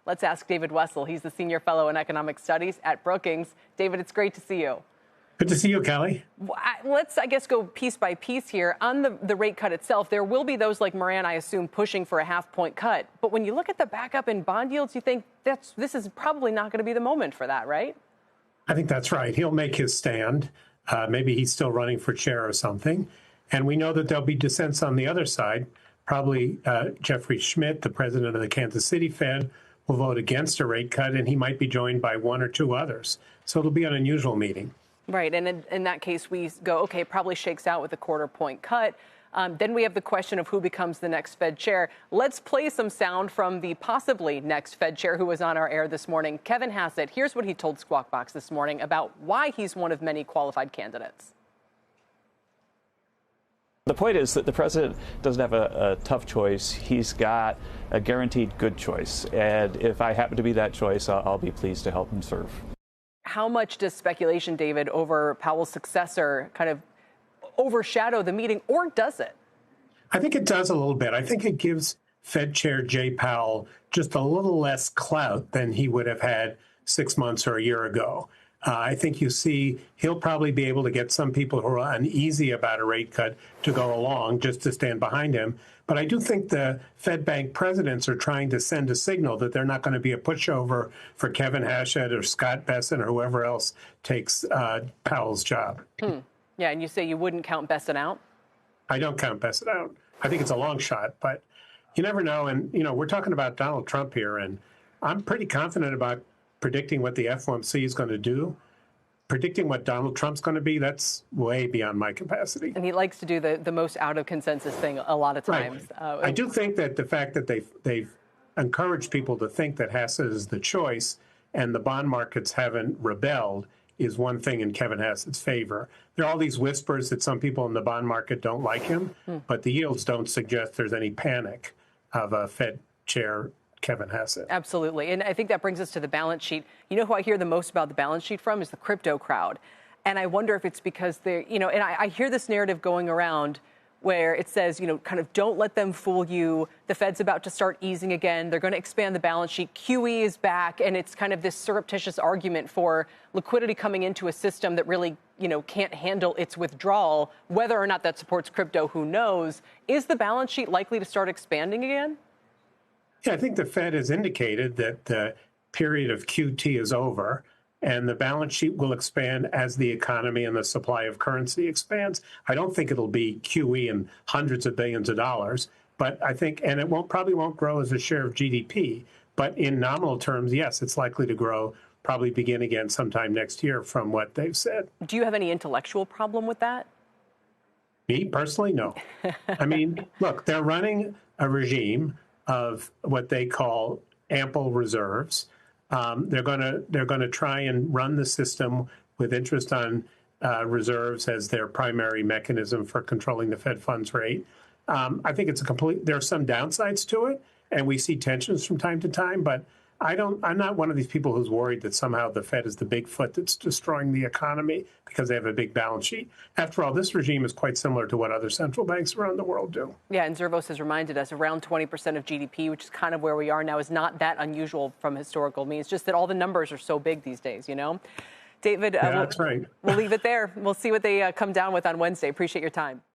Let's ask David Wessel. He's the Senior Fellow in Economic Studies at Brookings. David, it's great to see you. Good to see you, Kelly. Let's, I guess, go piece by piece here. On the rate cut itself, there will be those like Moran, I assume, pushing for a half-point cut. But when you look at the backup in bond yields, you think this is probably not going to be the moment for that, right? I think that's right. He'll make his stand. Maybe he's still running for chair or something. And we know that there'll be dissents on the other side. Probably Jeffrey Schmidt, the president of the Kansas City Fed, will vote against a rate cut, and he might be joined by one or two others. So it'll be an unusual meeting. Right. And in that case, we go, OK, it probably shakes out with a quarter-point cut. Then we have the question of who becomes the next Fed chair. Let's play some sound from the possibly next Fed chair who was on our air this morning, Kevin Hassett. Here's what he told Squawk Box this morning about why he's one of many qualified candidates. The point is that the president doesn't have a tough choice. He's got a guaranteed good choice. And if I happen to be that choice, I'll be pleased to help him serve. How much does speculation, David, over Powell's successor kind of overshadow the meeting, or does it? I think it does a little bit. I think it gives Fed Chair Jay Powell just a little less clout than he would have had 6 months or a year ago. I think you see he'll probably be able to get some people who are uneasy about a rate cut to go along just to stand behind him. But I do think the Fed Bank presidents are trying to send a signal that they're not going to be a pushover for Kevin Hassett or Scott Bessent or whoever else takes Powell's job. Yeah, and you say you wouldn't count Bessent out? I don't count Bessent out. I think it's a long shot, but you never know. And, we're talking about Donald Trump here, and I'm pretty confident about predicting what the FOMC is going to do. Predicting what Donald Trump's going to be, that's way beyond my capacity. And he likes to do the most out of consensus thing a lot of times. Right. I do think that the fact that they've encouraged people to think that Hassett is the choice and the bond markets haven't rebelled is one thing in Kevin Hassett's favor. There are all these whispers that some people in the bond market don't like him, but the yields don't suggest there's any panic of a Fed chair Kevin Hassett. Absolutely. And I think that brings us to the balance sheet. You know who I hear the most about the balance sheet from is the crypto crowd. And I wonder if it's because they're, and I hear this narrative going around where it says, kind of don't let them fool you. The Fed's about to start easing again. They're going to expand the balance sheet. QE is back. And it's kind of this surreptitious argument for liquidity coming into a system that really, can't handle its withdrawal. Whether or not that supports crypto, who knows? Is the balance sheet likely to start expanding again? Yeah, I think the Fed has indicated that the period of QT is over and the balance sheet will expand as the economy and the supply of currency expands. I don't think it'll be QE in hundreds of billions of dollars, but I think, and it probably won't grow as a share of GDP, but in nominal terms, yes, it's likely to grow, probably begin again sometime next year from what they've said. Do you have any intellectual problem with that? Me personally, no. I mean, look, they're running a regime of what they call ample reserves. They're going to try and run the system with interest on reserves as their primary mechanism for controlling the Fed funds rate. I think there are some downsides to it, and we see tensions from time to time, but I'm not one of these people who's worried that somehow the Fed is the Bigfoot that's destroying the economy because they have a big balance sheet. After all, this regime is quite similar to what other central banks around the world do. Yeah, and Zervos has reminded us around 20% of GDP, which is kind of where we are now, is not that unusual from historical means. Just that all the numbers are so big these days, David, yeah, that's right. We'll leave it there. We'll see what they come down with on Wednesday. Appreciate your time.